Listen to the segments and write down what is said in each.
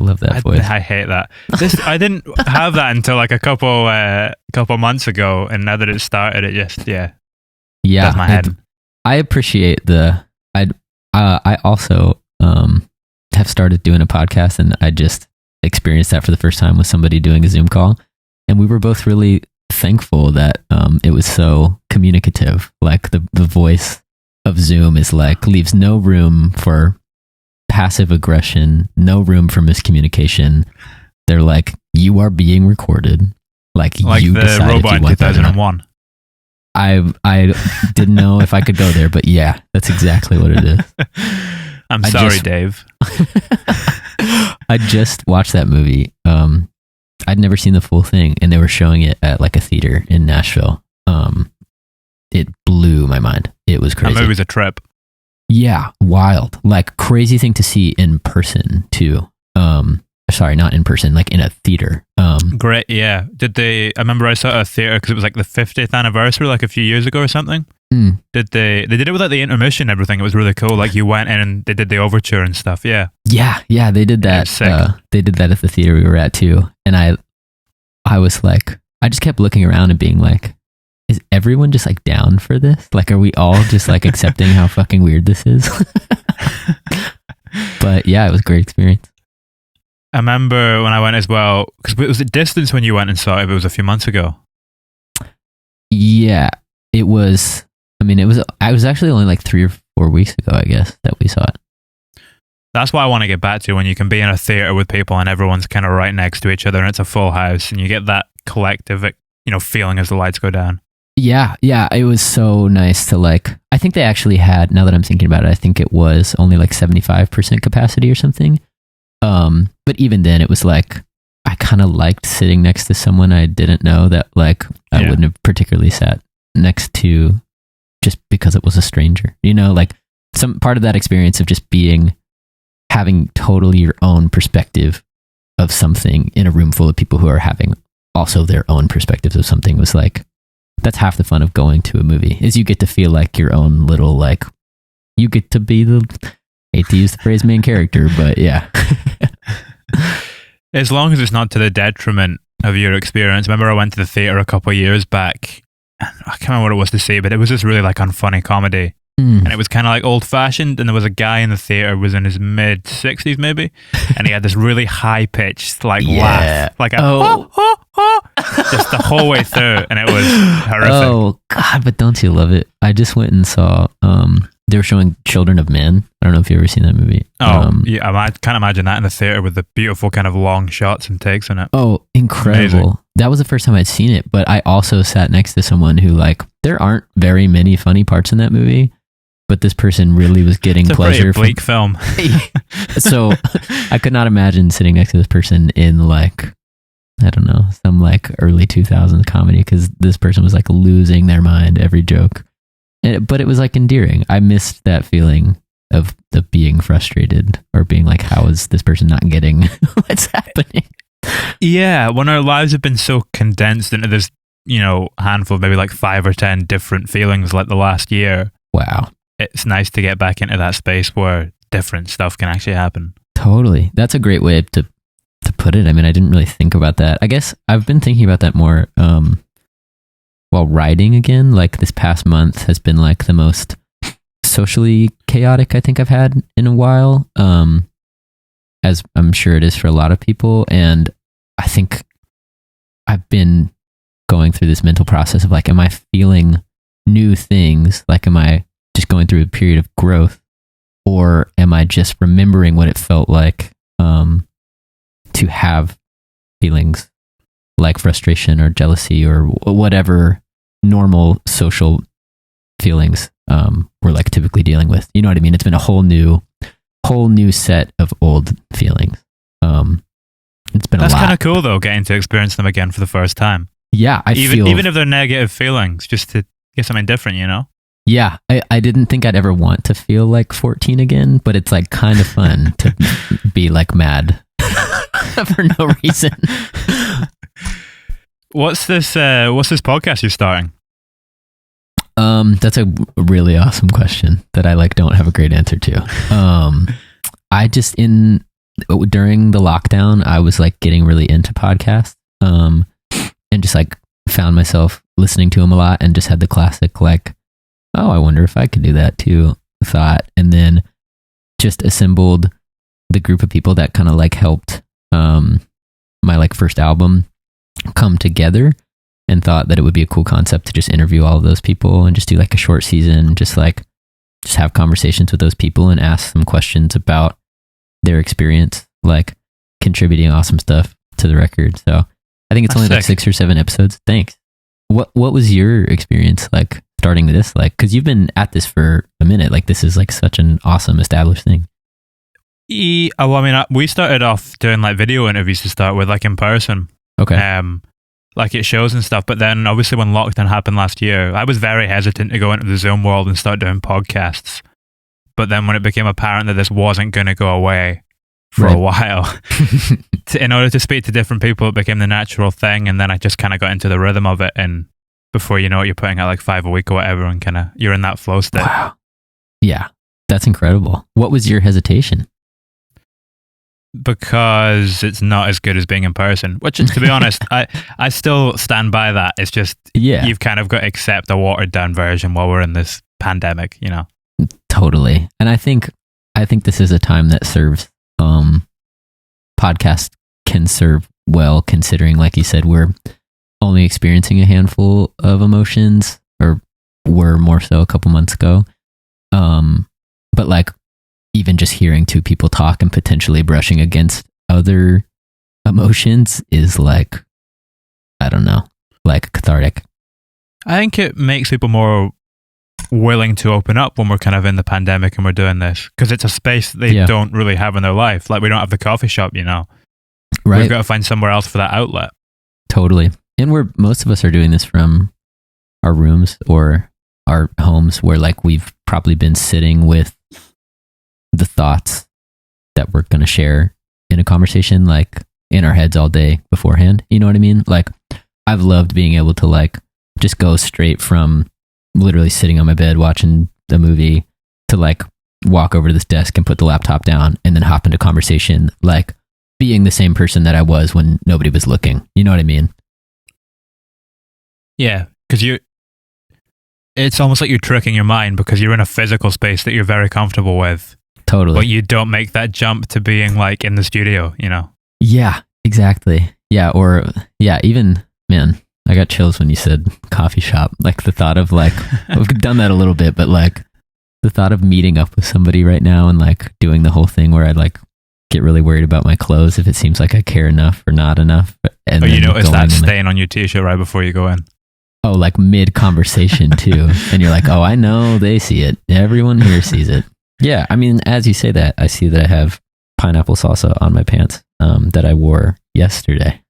love that voice. I hate that. I didn't have that until like a couple months ago, and now that it started, it just does my head. I appreciate I also have started doing a podcast, and I just experienced that for the first time with somebody doing a Zoom call, and we were both really thankful that it was so communicative. Like the voice of Zoom is like leaves no room for passive aggression, no room for miscommunication. They're like, you are being recorded. Like you the decide robot if you in want 2001. I didn't know if I could go there, but yeah, that's exactly what it is. I'm sorry, Dave. I just watched that movie. I'd never seen the full thing, and they were showing it at like a theater in Nashville. It blew my mind. It was crazy. That movie's a trip. Yeah, wild. Like crazy thing to see in person too. Sorry, not in person, like in a theater. Great, yeah. I remember I saw it at a theater because it was like the 50th anniversary, like a few years ago or something. They did it with like the intermission and everything. It was really cool. Like you went in and they did the overture and stuff. Yeah, they did that. They did that at the theater we were at too. And I was like, I just kept looking around and being like, is everyone just like down for this? Like, are we all just like accepting how fucking weird this is? But yeah, it was a great experience. I remember when I went as well, because it was a distance when you went and saw it. It was a few months ago. Yeah, it was. I mean, it was actually only like 3 or 4 weeks ago, I guess, that we saw it. That's what I want to get back to, when you can be in a theater with people and everyone's kind of right next to each other and it's a full house and you get that collective, feeling as the lights go down. Yeah, it was so nice to like, I think they actually had, now that I'm thinking about it, I think it was only like 75% capacity or something. But even then it was like, I kind of liked sitting next to someone I didn't know that like I wouldn't have particularly sat next to just because it was a stranger, like some part of that experience of just having totally your own perspective of something in a room full of people who are having also their own perspectives of something was like, that's half the fun of going to a movie, is you get to feel like your own little, like, you get to be hate to use the phrase main character, but yeah. As long as it's not to the detriment of your experience. Remember I went to the theater a couple of years back, and I can't remember what it was to say, but it was this really like unfunny comedy. And it was kind of like old fashioned, and there was a guy in the theater, was in his mid 60s maybe, and he had this really high pitched like laugh, like a just the whole way through, and it was horrific. Oh God, but don't you love it? I just went and saw they were showing Children of Men. I don't know if you've ever seen that movie. Yeah, I can't imagine that in the theater with the beautiful kind of long shots and takes in it. Oh, incredible. Amazing. That was the first time I'd seen it, but I also sat next to someone who, like, there aren't very many funny parts in that movie, but this person really was getting pleasure. It's a pretty bleak film. So I could not imagine sitting next to this person in like, I don't know, some like early 2000s comedy, because this person was like losing their mind every joke. But it was like endearing. I missed that feeling of being frustrated or being like, how is this person not getting what's happening? Yeah, when our lives have been so condensed into this, handful of maybe like 5 or 10 different feelings like the last year. Wow. It's nice to get back into that space where different stuff can actually happen. Totally. That's a great way to put it. I mean, I didn't really think about that. I guess I've been thinking about that more while writing again. Like this past month has been like the most socially chaotic I think I've had in a while, as I'm sure it is for a lot of people. And I think I've been going through this mental process of like, am I feeling new things? Like, am I just going through a period of growth, or am I just remembering what it felt like to have feelings like frustration or jealousy or whatever normal social feelings we're like typically dealing with? You know what I mean? It's been a whole new set of old feelings. It's been That's a lot. kind of cool though, getting to experience them again for the first time. Yeah, even if they're negative feelings, just to get something different, Yeah, I didn't think I'd ever want to feel like 14 again, but it's like kind of fun to be like mad for no reason. What's this podcast you're starting? That's a really awesome question that I like don't have a great answer to. I just during the lockdown, I was like getting really into podcasts, and just like found myself listening to them a lot, and just had the classic like, oh, I wonder if I could do that too thought, and then just assembled the group of people that kind of like helped my like first album come together, and thought that it would be a cool concept to just interview all of those people and just do like a short season, just have conversations with those people and ask some questions about their experience, like contributing awesome stuff to the record. So I think it's only like 6 or 7 episodes. Thanks. What was your experience like starting this? Like, because you've been at this for a minute. Like, this is like such an awesome established thing. Well, I mean, we started off doing like video interviews to start with, like in person. Okay. Like at shows and stuff. But then obviously when lockdown happened last year, I was very hesitant to go into the Zoom world and start doing podcasts. But then when it became apparent that this wasn't going to go away for a while, in order to speak to different people, it became the natural thing. And then I just kind of got into the rhythm of it. And before you know it, you're putting out like 5 a week or whatever, and kind of you're in that flow state. Wow. Yeah, that's incredible. What was your hesitation? Because it's not as good as being in person, which is, to be honest, I still stand by that. It's just, you've kind of got to accept a watered down version while we're in this pandemic, you know? Totally. And I think this is a time that serves, podcast can serve well, considering, like you said, we're only experiencing a handful of emotions, or were more so a couple months ago. But like, even just hearing two people talk and potentially brushing against other emotions is like, I don't know, like cathartic. I think it makes people more willing to open up when we're kind of in the pandemic and we're doing this, because it's a space they don't really have in their life. Like, we don't have the coffee shop, you know? Right. We've got to find somewhere else for that outlet. Totally. And most of us are doing this from our rooms or our homes, where like we've probably been sitting with the thoughts that we're going to share in a conversation, like in our heads all day beforehand. You know what I mean? Like, I've loved being able to like just go straight from literally sitting on my bed watching the movie to like walk over to this desk and put the laptop down and then hop into conversation, like being the same person that I was when nobody was looking. You know what I mean? Yeah, because it's almost like you're tricking your mind, because you're in a physical space that you're very comfortable with. Totally. But you don't make that jump to being like in the studio, you know? Yeah, exactly. Yeah. Or even, man, I got chills when you said coffee shop. Like the thought of like, I've done that a little bit, but like the thought of meeting up with somebody right now and like doing the whole thing where I'd like get really worried about my clothes if it seems like I care enough or not enough. And you notice that stain on your t-shirt right before you go in. Oh, like mid conversation too. And you're like, oh, I know they see it. Everyone here sees it. Yeah, I mean, as you say that, I see that I have pineapple salsa on my pants that I wore yesterday.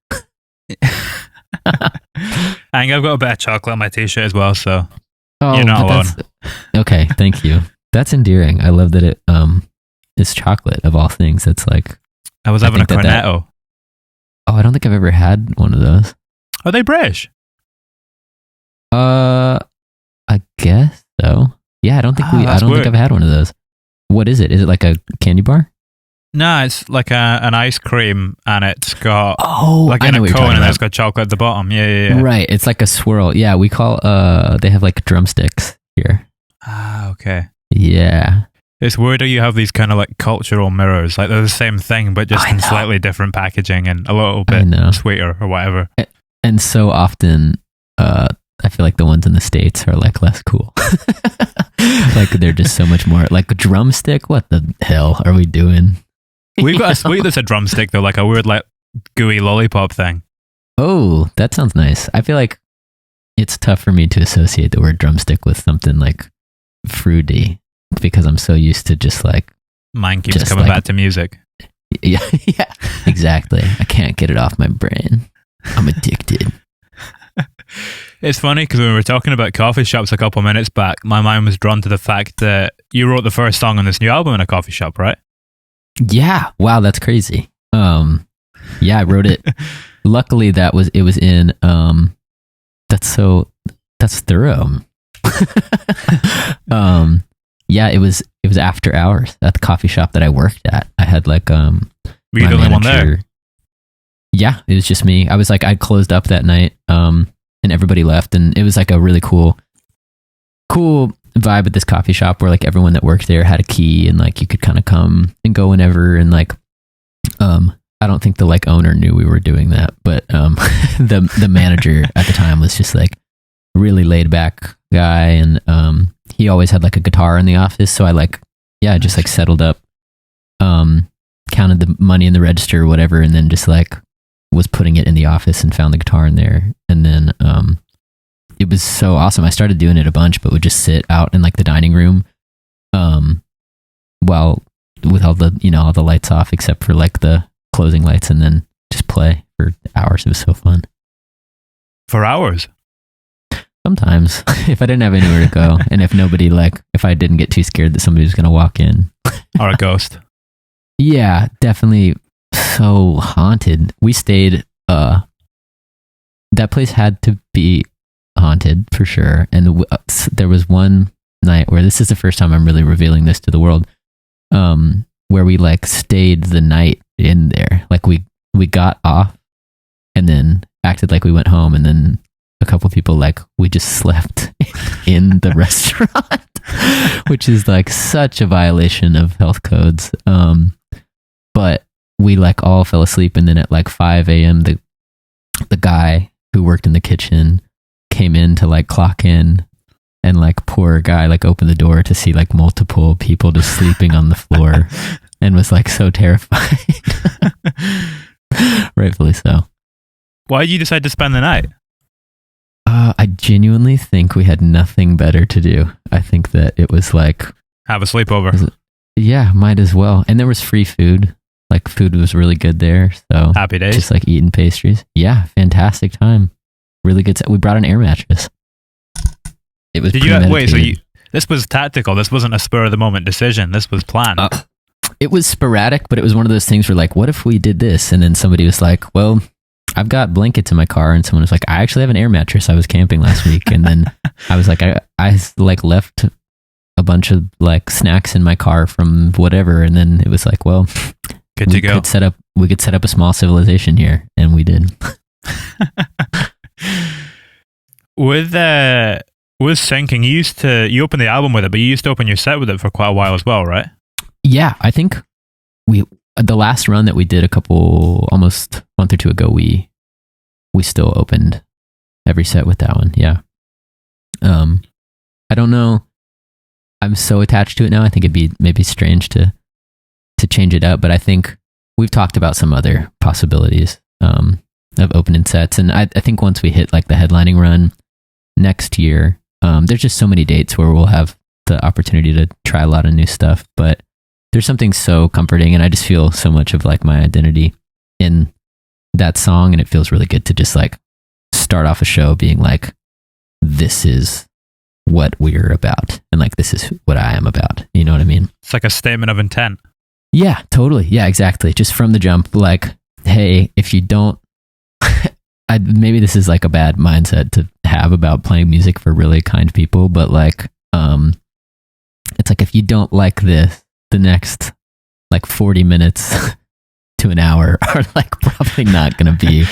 I think I've got a bit of chocolate on my t-shirt as well, so you're not alone. Okay, thank you. That's endearing. I love that it is chocolate of all things. It's like, I was having a cornetto. I don't think I've ever had one of those. Are they British? I guess so. Yeah, I don't think think I've had one of those. What is it? Is it like a candy bar? No, it's like an ice cream, and it's got like in a cone, and it's got chocolate at the bottom. Yeah. Right, it's like a swirl. Yeah, we call they have like drumsticks here. Ah, okay. Yeah. It's weird how you have these kind of like cultural mirrors. Like they're the same thing, but just in slightly different packaging and a little bit sweeter or whatever. And so often, I feel like the ones in the States are like less cool. Like they're just so much more like a drumstick. What the hell are we doing? We've got a sweet that's a drumstick though, like a weird like gooey lollipop thing. Oh, that sounds nice. I feel like it's tough for me to associate the word drumstick with something like fruity, because I'm so used to just like mine keeps coming back to music. Yeah, exactly. I can't get it off my brain. I'm addicted. It's funny because when we were talking about coffee shops a couple minutes back, my mind was drawn to the fact that you wrote the first song on this new album in a coffee shop, right? Yeah. Wow, that's crazy. Yeah, I wrote it. Luckily, it was in. That's thorough. Yeah, it was after hours at the coffee shop that I worked at. I had like Were you the only one there? Yeah, it was just me. I was like, I closed up that night, and everybody left, and it was like a really cool vibe at this coffee shop where like everyone that worked there had a key, and like you could kind of come and go whenever, and like, I don't think the like owner knew we were doing that, but the manager at the time was just like really laid back guy, and he always had like a guitar in the office, so I just like settled up, counted the money in the register or whatever, and then just like was putting it in the office and found the guitar in there, and then it was so awesome. I started doing it a bunch, but would just sit out in like the dining room, while with all the lights off except for like the closing lights, and then just play for hours. It was so fun. For hours? Sometimes, if I didn't have anywhere to go, and if I didn't get too scared that somebody was going to walk in. Or a ghost. Yeah, definitely so haunted. We stayed, that place had to be haunted for sure. And there was one night where, this is the first time I'm really revealing this to the world, where we like stayed the night in there. Like we got off and then acted like we went home, and then a couple people like we just slept in the restaurant, which is like such a violation of health codes. But we like all fell asleep, and then at like 5 a.m. the guy who worked in the kitchen came in to like clock in, and like poor guy like opened the door to see like multiple people just sleeping on the floor, and was like so terrified. Rightfully so. Why did you decide to spend the night? I genuinely think we had nothing better to do. I think that it was like, have a sleepover. Yeah, might as well. And there was free food. Like food was really good there. So happy days. Just like eating pastries. Yeah, fantastic time. Really good. We brought an air mattress. It was. Did you wait? So this was tactical. This wasn't a spur of the moment decision. This was planned. It was sporadic, but it was one of those things where like, what if we did this? And then somebody was like, well, I've got blankets in my car, and someone was like, I actually have an air mattress. I was camping last week, and then I was like, I like left a bunch of like snacks in my car from whatever, and then it was like, well, good to go. We could set up a small civilization here, and we did. With syncing, you opened the album with it, but you used to open your set with it for quite a while as well, right? Yeah, I think the last run that we did almost a month or two ago, we still opened every set with that one. Yeah. I don't know. I'm so attached to it now. I think it'd be maybe strange to change it up, but I think we've talked about some other possibilities of opening sets. And I think once we hit like the headlining run next year, there's just so many dates where we'll have the opportunity to try a lot of new stuff, but there's something so comforting, and I just feel so much of like my identity in that song, and it feels really good to just like start off a show being like, this is what we're about, and like this is what I am about. You know what I mean? It's like a statement of intent. Yeah, totally. Yeah, exactly. Just from the jump, like, hey, if you don't, maybe this is like a bad mindset to have about playing music for really kind people, but like, it's like if you don't like this, the next like 40 minutes to an hour are like probably not going to be.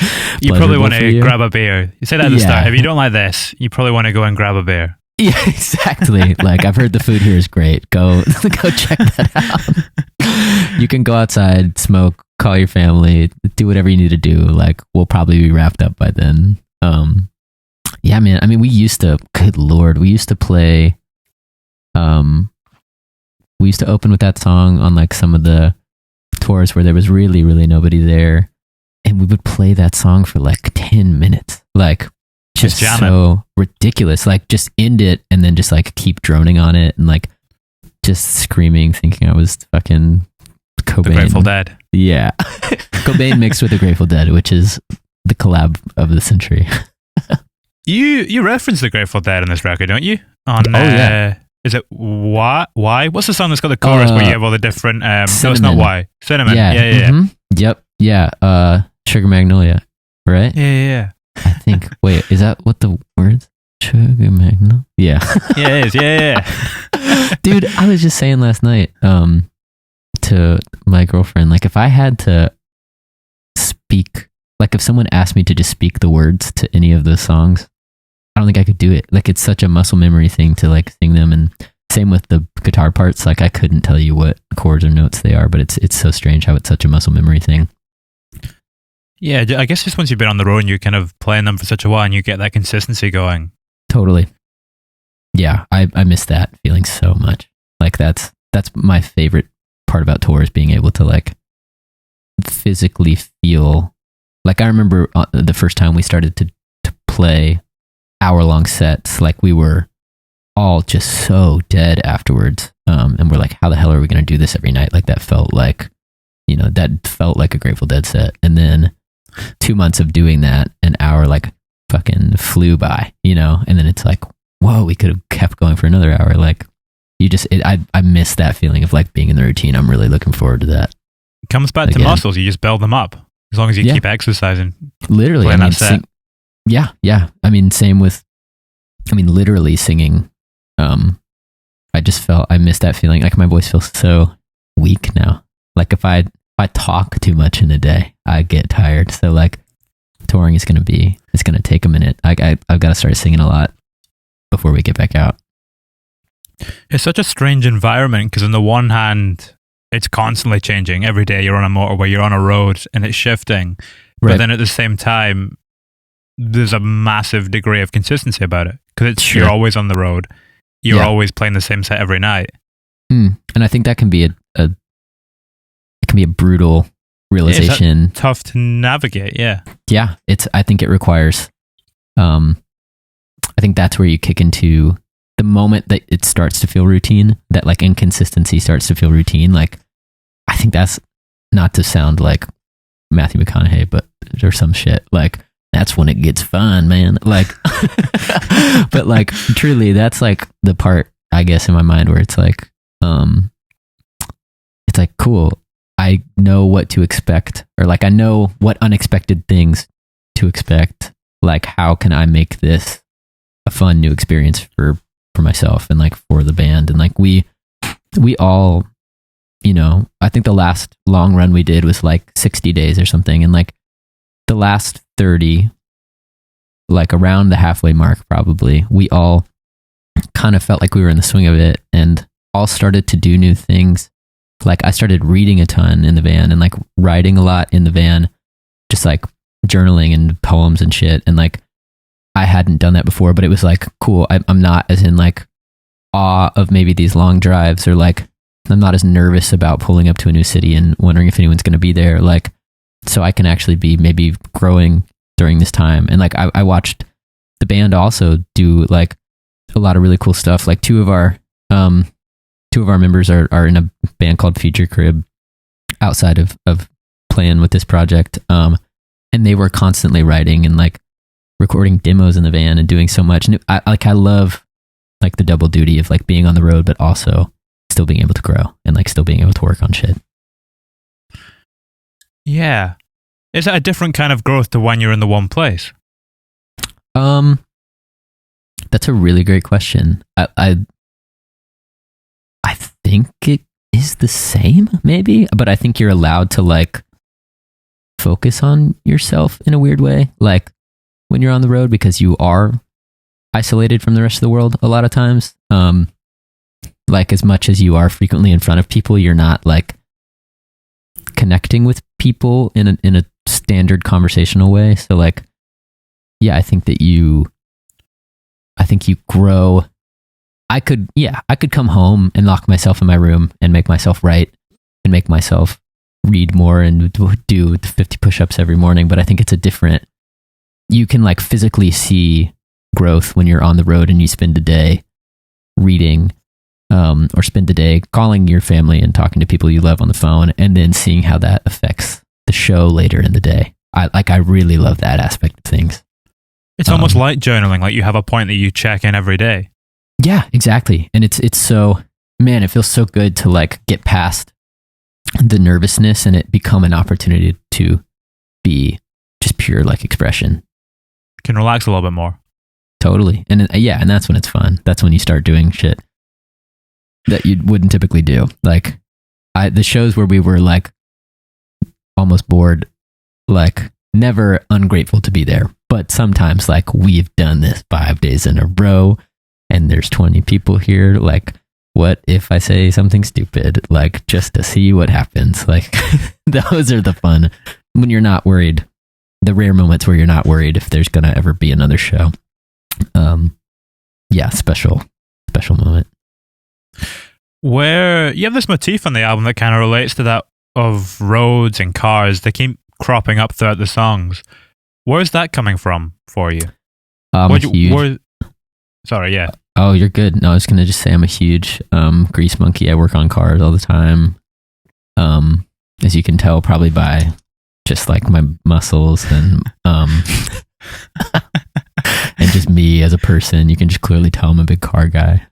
You probably want to grab a beer. You say that at the start. If you don't like this, you probably want to go and grab a beer. Yeah, exactly. Like, I've heard the food here is great. Go check that out. You can go outside, smoke, call your family, do whatever you need to do. Like, we'll probably be wrapped up by then. Yeah, man. I mean, good Lord, we used to play, we used to open with that song on like some of the tours where there was really, really nobody there. And we would play that song for like 10 minutes. Like, just so ridiculous. Like, just end it and then just like keep droning on it and like just screaming, thinking I was fucking Cobain. The Grateful Dead. Yeah. Cobain mixed with the Grateful Dead, which is the collab of the century. You reference the Grateful Dead in this record, don't you? Yeah. Is it Why? What's the song that's got the chorus where you have all the different... no, it's not Why. Cinnamon. Yeah. Mm-hmm. Yep. Yeah. Sugar Magnolia. Right? Yeah. I think... Wait, is that what the words? Sugar Magnolia? Yeah. Yeah, it is. Yeah. Dude, I was just saying last night to to my girlfriend, like if I had to speak, like if someone asked me to just speak the words to any of those songs, I don't think I could do it. Like it's such a muscle memory thing to like sing them, and same with the guitar parts. Like I couldn't tell you what chords or notes they are, but it's so strange how it's such a muscle memory thing. Yeah, I guess just once you've been on the road and you're kind of playing them for such a while and you get that consistency going. Totally. Yeah, I miss that feeling so much. Like that's my favorite part about tours, being able to like physically feel. Like I remember the first time we started to play hour-long sets, like we were all just so dead afterwards. And we're like, how the hell are we going to do this every night? Like that felt like, that felt like a Grateful Dead set. And then 2 months of doing that, an hour like fucking flew by, and then it's like, whoa, we could have kept going for another hour. Like I miss that feeling of like being in the routine. I'm really looking forward to that. It comes back to muscles. You just build them up as long as you keep exexisting. Literally. I mean, yeah. I mean, same with, literally singing. I miss that feeling. Like my voice feels so weak now. Like if I talk too much in a day, I get tired. So like touring it's going to take a minute. I've got to start singing a lot before we get back out. It's such a strange environment because on the one hand, it's constantly changing. Every day you're on a motorway, you're on a road and it's shifting. Right. But then at the same time, there's a massive degree of consistency about it because you're always on the road. You're always playing the same set every night. And I think that can be a brutal realization. It's tough to navigate. Yeah. Yeah. I think it requires, I think that's where you kick into the moment that it starts to feel routine, that like inconsistency starts to feel routine. Like, I think that's not to sound like Matthew McConaughey, but or some shit. Like, that's when it gets fun, man. Like, but like truly, that's like the part, I guess, in my mind where it's like cool. I know what to expect, or like I know what unexpected things to expect. Like, how can I make this a fun new experience for myself and like for the band? And like we all, I think the last long run we did was like 60 days or something, and like the last 30, like around the halfway mark probably, we all kind of felt like we were in the swing of it and all started to do new things. Like I started reading a ton in the van and like writing a lot in the van, just like journaling and poems and shit. And like I hadn't done that before, but it was like cool. I'm not as in like awe of maybe these long drives, or like I'm not as nervous about pulling up to a new city and wondering if anyone's going to be there. Like, so I can actually be maybe growing during this time. And like I watched the band also do like a lot of really cool stuff. Like two of our members are in a band called Future Crib outside of playing with this project. And they were constantly writing and like recording demos in the van and doing so much. And I love like the double duty of like being on the road, but also still being able to grow and like still being able to work on shit. Yeah. Is that a different kind of growth to when you're in the one place? That's a really great question. I think it is the same, maybe, but I think you're allowed to like focus on yourself in a weird way, like when you're on the road, because you are isolated from the rest of the world a lot of times. Like as much as you are frequently in front of people, you're not like connecting with people in a standard conversational way. So like, yeah, I think you grow. I could come home and lock myself in my room and make myself write and make myself read more and do 50 push-ups every morning. But I think you can like physically see growth when you're on the road and you spend a day reading, or spend the day calling your family and talking to people you love on the phone, and then seeing how that affects the show later in the day. I really love that aspect of things. It's almost like journaling, like you have a point that you check in every day. Yeah, exactly. And it's so, man, it feels so good to like get past the nervousness and it become an opportunity to be just pure like expression. Can relax a little bit more. Totally. And yeah, and that's when it's fun. That's when you start doing shit that you wouldn't typically do. Like the shows where we were like almost bored, like never ungrateful to be there, but sometimes like we've done this 5 days in a row and there's 20 people here, like what if I say something stupid, like just to see what happens? Like those are the fun when you're not worried, the rare moments where you're not worried if there's gonna ever be another show. Yeah, special moment. Where you have this motif on the album that kind of relates to that of roads and cars. They keep cropping up throughout the songs. Where's that coming from for you? Sorry, yeah. Oh, you're good. No, I was going to just say I'm a huge grease monkey. I work on cars all the time. As you can tell, probably by just like my muscles and and just me as a person. You can just clearly tell I'm a big car guy.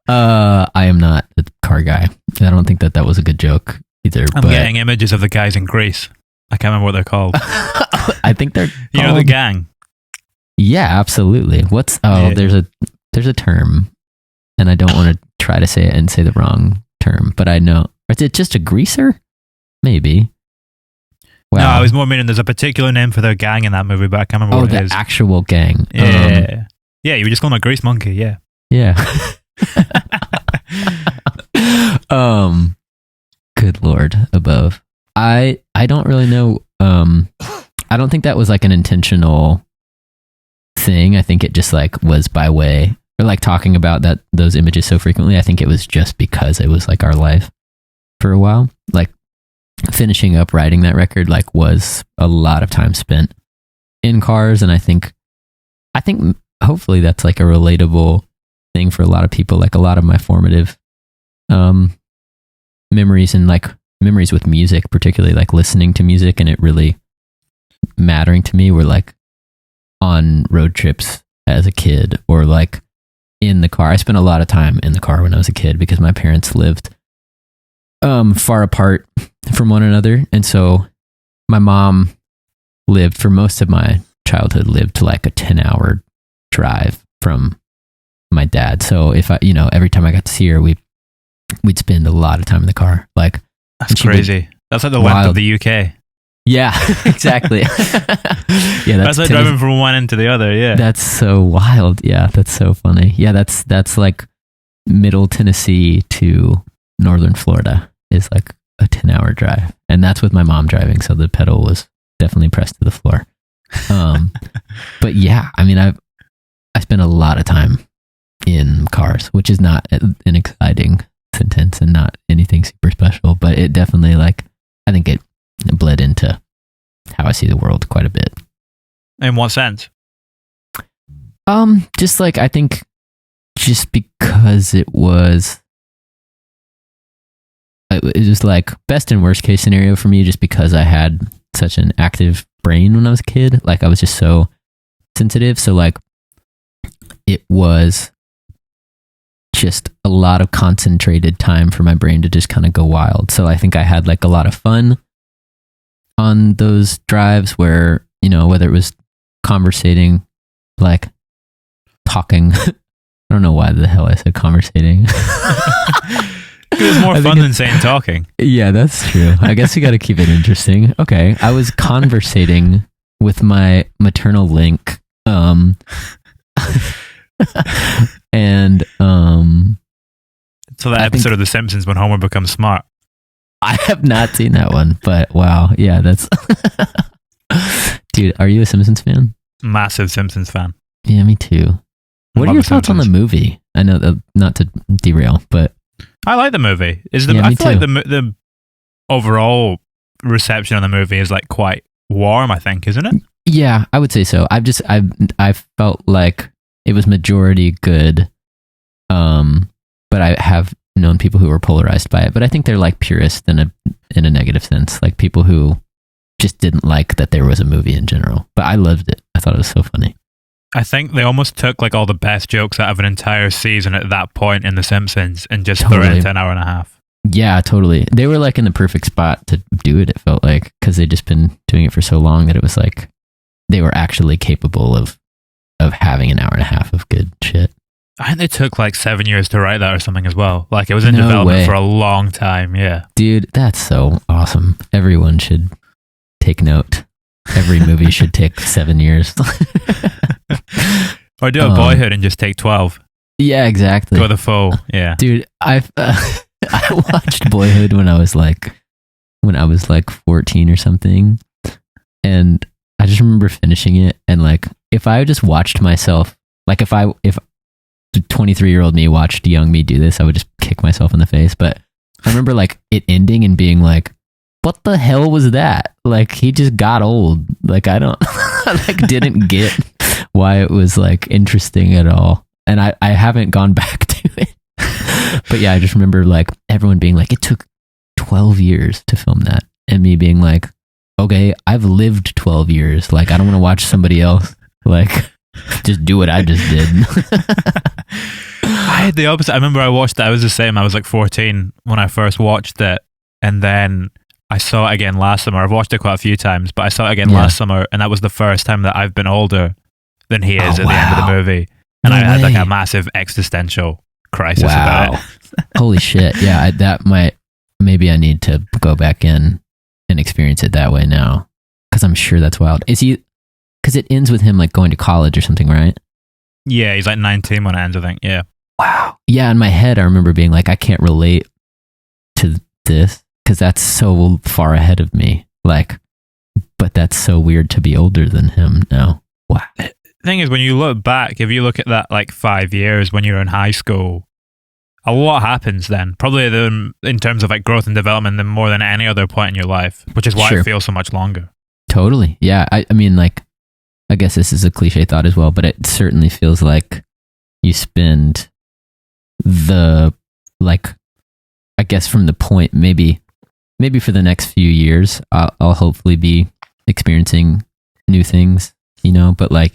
I am not a car guy. I don't think that was a good joke either. I'm getting images of the guys in Greece. I can't remember what they're called. I think they're called, you know, the gang. Yeah, absolutely. There's a term, and I don't want to try to say it and say the wrong term, but I know. Is it just a greaser? Maybe. Wow. No, I was more meaning there's a particular name for their gang in that movie, but I can't remember what it is. The actual gang. Yeah. Yeah, you were just calling a grease monkey, yeah. Yeah. Good Lord above. I don't really know. I don't think that was like an intentional thing. I think it just like was by way, or like talking about those images so frequently. I think it was just because it was like our life for a while. Like finishing up writing that record like was a lot of time spent in cars, and I think hopefully that's like a relatable thing for a lot of people. Like a lot of my formative memories and like memories with music, particularly like listening to music and it really mattering to me, were like on road trips as a kid or like in the car. I spent a lot of time in the car when I was a kid because my parents lived far apart from one another, and so my mom lived for most of my childhood lived like a 10-hour drive from my dad. So if I, every time I got to see her, we'd spend a lot of time in the car. Like that's crazy. That's like the length of the UK. Yeah, exactly. Yeah, that's like driving from one end to the other. Yeah, that's so wild. Yeah, that's so funny. Yeah, that's like Middle Tennessee to Northern Florida is like a 10-hour drive, and that's with my mom driving. So the pedal was definitely pressed to the floor. But yeah, I mean, I spent a lot of time in cars, which is not an exciting sentence and not anything super special, but it definitely I think it bled into how I see the world quite a bit. In what sense? Just like, I think just because it was like best and worst case scenario for me, just because I had such an active brain when I was a kid. Like I was just so sensitive. So like it was just a lot of concentrated time for my brain to just kind of go wild. So I think I had like a lot of fun on those drives where, whether it was conversating, like talking. I don't know why the hell I said conversating. It was more fun than saying talking. Yeah, that's true. I guess you got to keep it interesting. Okay. I was conversating with my maternal link. And so that episode of The Simpsons when Homer becomes smart. I have not seen that one, but wow. Yeah, that's... Dude, are you a Simpsons fan? Massive Simpsons fan. Yeah, me too. What are your thoughts on the movie? I know, not to derail, but... I like the movie. I feel like the overall reception on the movie is like quite warm, I think, isn't it? Yeah, I would say so. I felt like it was majority good, but I have known people who were polarized by it. But I think they're like purists in a negative sense, like people who just didn't like that there was a movie in general. But I loved it. I thought it was so funny. I think they almost took like all the best jokes out of an entire season at that point in The Simpsons and just threw it into an hour and a half. Yeah, totally. They were like in the perfect spot to do it, it felt like, because they'd just been doing it for so long that it was like they were actually capable of having an hour and a half of good shit. I think they took like 7 years to write that or something as well. Like it was in No development way. for a long time. Yeah. Dude, that's so awesome. Everyone should take note. Every movie should take 7 years. Or do a Boyhood and just take 12. Yeah, exactly. Go the full. Yeah. Dude, I watched Boyhood when I was like 14 or something, and I just remember finishing it, and like if I just watched myself, like if 23-year-old me watched young me do this, I would just kick myself in the face. But I remember like it ending and being like, what the hell was that? Like he just got old. Like I didn't get why it was like interesting at all. And I haven't gone back to it. But yeah, I just remember like everyone being like, it took 12 years to film that. And me being like, okay, I've lived 12 years. Like I don't want to watch somebody else. Like just do what I just did. I had the opposite. I remember I watched it. I was the same. I was like 14 when I first watched it. And then I saw it again last summer. I've watched it quite a few times, but I saw it again last summer. And that was the first time that I've been older than he is at the end of the movie. And I had like a massive existential crisis about it. Holy shit. Yeah, maybe I need to go back in and experience it that way now. Because I'm sure that's wild. Because it ends with him like going to college or something, right? Yeah, he's like 19 when it ends, I think. Yeah. Wow. Yeah, in my head, I remember being like, I can't relate to this because that's so far ahead of me. Like, but that's so weird to be older than him now. Wow. The thing is, when you look back, if you look at that like 5 years when you're in high school, a lot happens then. Probably in terms of like growth and development than more than any other point in your life, which is why it feels so much longer. Totally. Yeah. I mean, like, I guess this is a cliche thought as well, but it certainly feels like you spend I guess from the point, maybe for the next few years, I'll hopefully be experiencing new things, but like,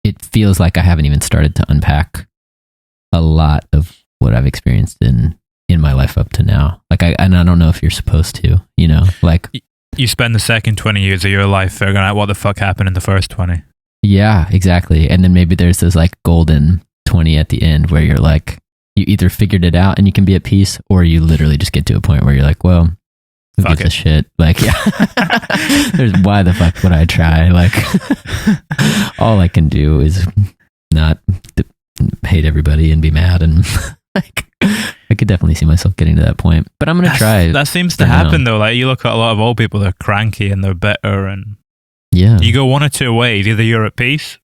it feels like I haven't even started to unpack a lot of what I've experienced in my life up to now. Like, I don't know if you're supposed to, like, you spend the second 20 years of your life figuring out what the fuck happened in the first 20. Yeah, exactly. And then maybe there's this like golden 20 at the end where you're like, you either figured it out and you can be at peace, or you literally just get to a point where you're like, well, who gives a shit? Like, yeah, why the fuck would I try? Like, all I can do is not hate everybody and be mad. And like, I could definitely see myself getting to that point, but I'm going to try. That seems to happen though. Like you look at a lot of old people, they're cranky and they're bitter, and you go one or two ways. Either you're at peace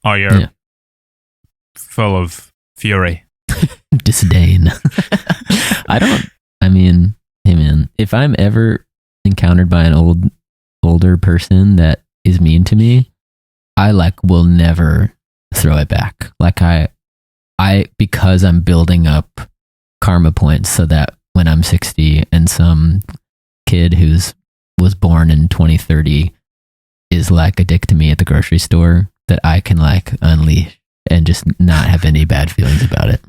or you're full of fury. Disdain. Hey man, if I'm ever encountered by an older person that is mean to me, I like will never throw it back. Like I because I'm building up karma points so that when I'm 60 and some kid was born in 2030 is like a dick to me at the grocery store, that I can like unleash and just not have any bad feelings about it.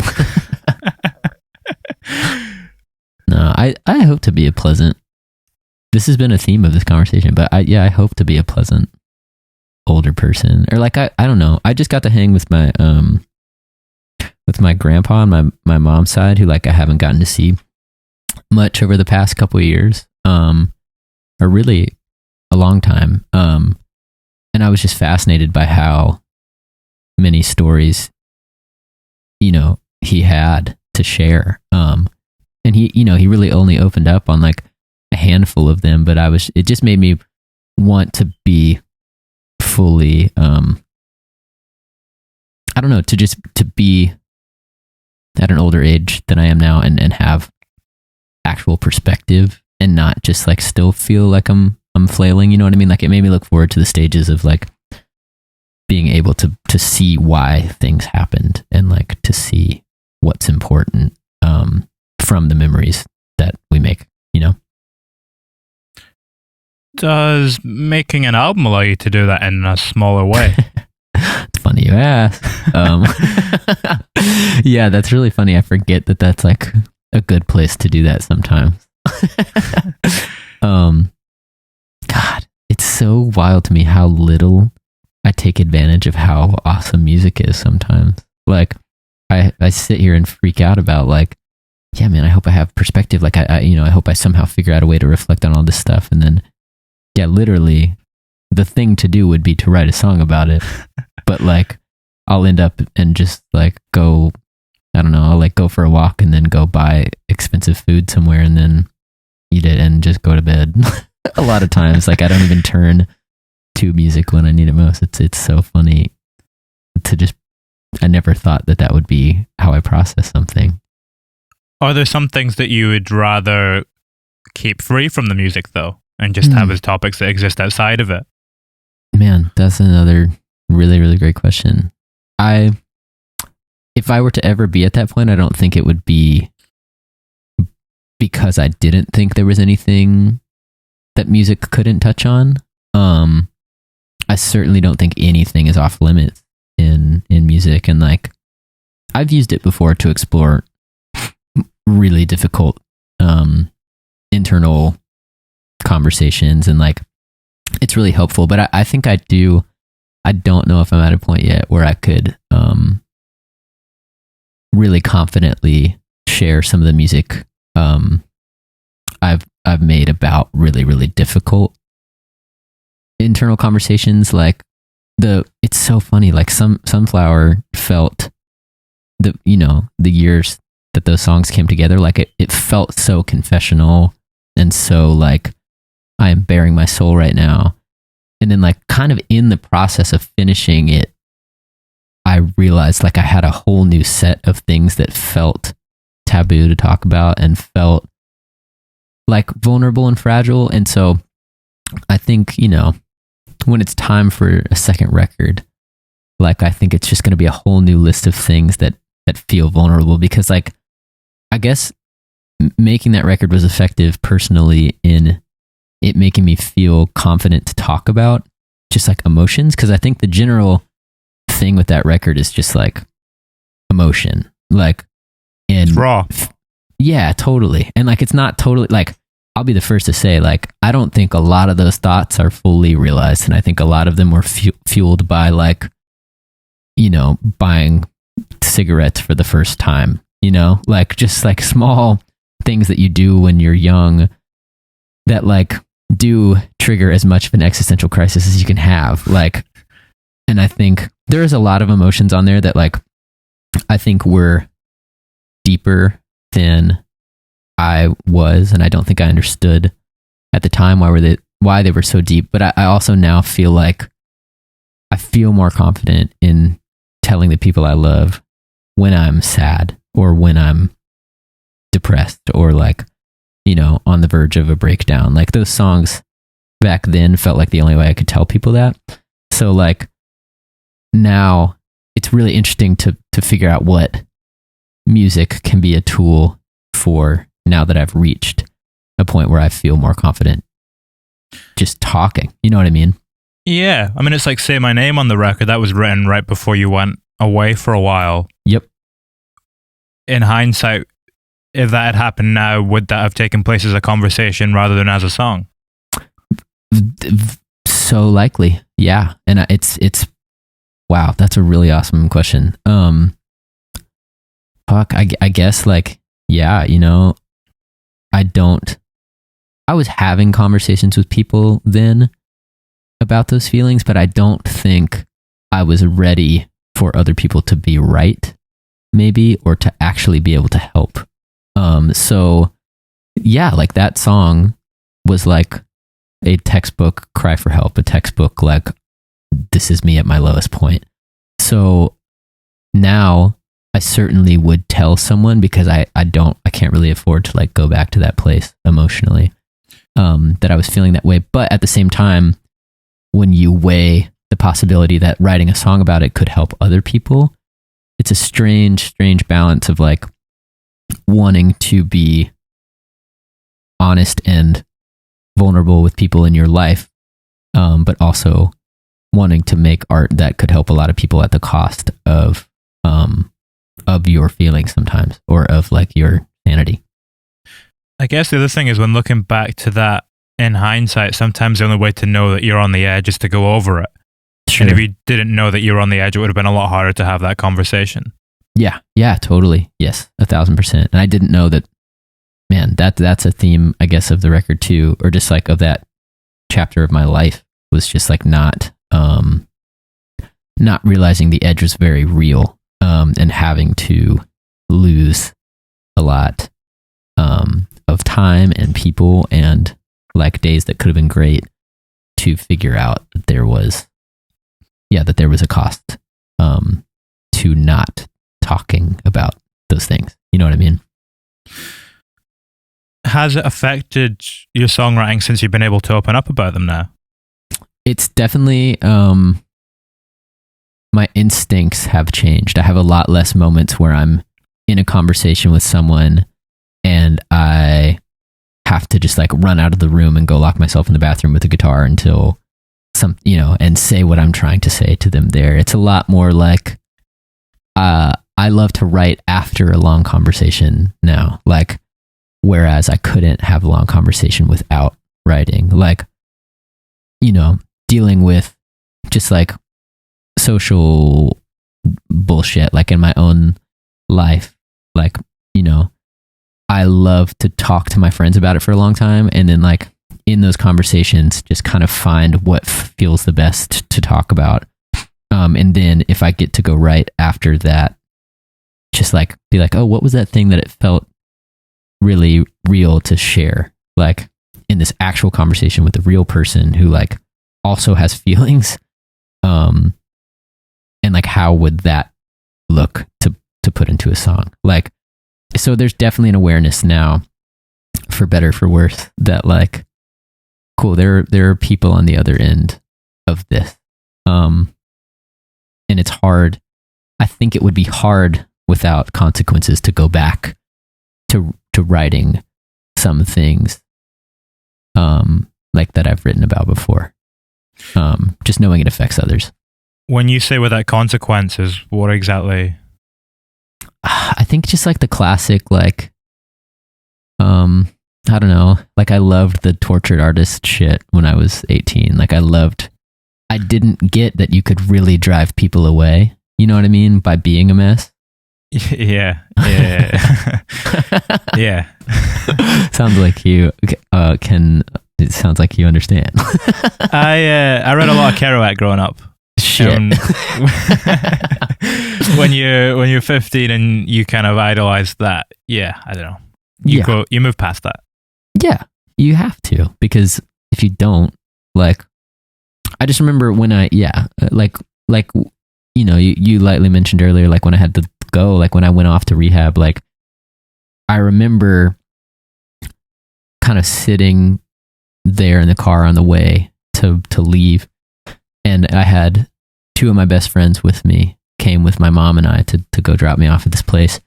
No, I hope to be a pleasant. This has been a theme of this conversation, but I hope to be a pleasant older person. Or like I don't know. I just got to hang with my grandpa on my mom's side, who like I haven't gotten to see much over the past couple of years, or really a long time. And I was just fascinated by how many stories, he had to share. And he really only opened up on like a handful of them, but it just made me want to be fully, I don't know, to be at an older age than I am now and have actual perspective and not just like still feel like I'm flailing, you know what I mean? Like it made me look forward to the stages of like being able to see why things happened and like to see what's important from the memories that we make, Does making an album allow you to do that in a smaller way? It's funny you ask. Yeah, that's really funny. I forget that that's like a good place to do that sometimes. God, it's so wild to me how little I take advantage of how awesome music is sometimes. Like, I sit here and freak out about like, yeah, man, I hope I have perspective. Like I hope I somehow figure out a way to reflect on all this stuff. And then, yeah, literally the thing to do would be to write a song about it. But like, I'll end up and just like go, I don't know, I'll like go for a walk and then go buy expensive food somewhere and then eat it and just go to bed. A lot of times, like I don't even turn to music when I need it most. It's so funny to just, I never thought that would be how I process something. Are there some things that you would rather keep free from the music though, and just have as topics that exist outside of it? Man, that's another really, really great question. If I were to ever be at that point, I don't think it would be because I didn't think there was anything that music couldn't touch on. I certainly don't think anything is off limits in music, and like I've used it before to explore really difficult internal conversations, and like it's really helpful. But I think I don't know if I'm at a point yet where I could really confidently share some of the music I've made about really, really difficult internal conversations. Like it's so funny. Like Sunflower felt the years that those songs came together, like it felt so confessional and so like I am bearing my soul right now. And then like kind of in the process of finishing it, I realized like I had a whole new set of things that felt taboo to talk about and felt like vulnerable and fragile. And so I think, when it's time for a second record, like I think it's just going to be a whole new list of things that feel vulnerable, because like I guess making that record was effective personally in it making me feel confident to talk about just like emotions. Cause I think the general thing with that record is just like emotion, like, and it's raw. Yeah, totally. And like, it's not totally like, I'll be the first to say, like, I don't think a lot of those thoughts are fully realized. And I think a lot of them were fueled by like, buying cigarettes for the first time, like just like small things that you do when you're young that like do trigger as much of an existential crisis as you can have. Like, and I think there is a lot of emotions on there that like, I think were deeper than I was, and I don't think I understood at the time why they were so deep. But I also now feel like I feel more confident in telling the people I love when I'm sad or when I'm depressed or like, on the verge of a breakdown. Like those songs back then felt like the only way I could tell people that. So like now it's really interesting to figure out what music can be a tool for now that I've reached a point where I feel more confident just talking. You know what I mean? Yeah. I mean, it's like Say My Name on the record. That was written right before you went away for a while. Yep. In hindsight, if that had happened now, would that have taken place as a conversation rather than as a song? So likely. Yeah. And it's wow, that's a really awesome question. I guess like, yeah, I was having conversations with people then about those feelings, but I don't think I was ready for other people to be right, maybe, or to actually be able to help. So yeah, like that song was like a textbook cry for help, a textbook like, this is me at my lowest point. So now I certainly would tell someone, because I can't really afford to like go back to that place emotionally, that I was feeling that way. But at the same time, when you weigh the possibility that writing a song about it could help other people, it's a strange balance of like wanting to be honest and vulnerable with people in your life, but also wanting to make art that could help a lot of people at the cost of your feelings sometimes, or of like your sanity. I guess the other thing is, when looking back to that in hindsight, sometimes the only way to know that you're on the edge is to go over it. Sure. And if you didn't know that you were on the edge, it would have been a lot harder to have that conversation. Yeah, totally. Yes, 1,000%. And I didn't know that, man, that's a theme, I guess, of the record too, or just like of that chapter of my life, was just like not realizing the edge was very real, and having to lose a lot of time and people and like days that could have been great to figure out that there was a cost to not talking about those things. You know what I mean? Has it affected your songwriting since you've been able to open up about them now? It's definitely, my instincts have changed. I have a lot less moments where I'm in a conversation with someone and I have to just like run out of the room and go lock myself in the bathroom with a guitar until and say what I'm trying to say to them there. It's a lot more like, I love to write after a long conversation now, like, whereas I couldn't have a long conversation without writing, like, dealing with just like social bullshit, like in my own life, like, I love to talk to my friends about it for a long time. And then like in those conversations, just kind of find what feels the best to talk about. And then if I get to go write after that, just like be like, oh, what was that thing that it felt really real to share? Like in this actual conversation with a real person who like also has feelings. And like, how would that look to put into a song? Like, so there's definitely an awareness now, for better or for worse, that like, cool, there are people on the other end of this. And it's hard. I think it would be hard without consequences to go back to writing some things like that I've written about before. Just knowing it affects others. When you say without consequences, what exactly? I think just like the classic, like, I don't know, like I loved the tortured artist shit when I was 18. Like I didn't get that you could really drive people away. You know what I mean? By being a mess. Yeah. Yeah. Sounds like you it sounds like you understand. I read a lot of Kerouac growing up. Shit. When you're 15 and you kind of idolize that, I don't know. You move past that. Yeah, you have to, because if you don't, like, I just remember when you lightly mentioned earlier, like when I had to go, like when I went off to rehab, like I remember kind of sitting there in the car on the way to leave, and I had two of my best friends with me, came with my mom and I to go drop me off at this place.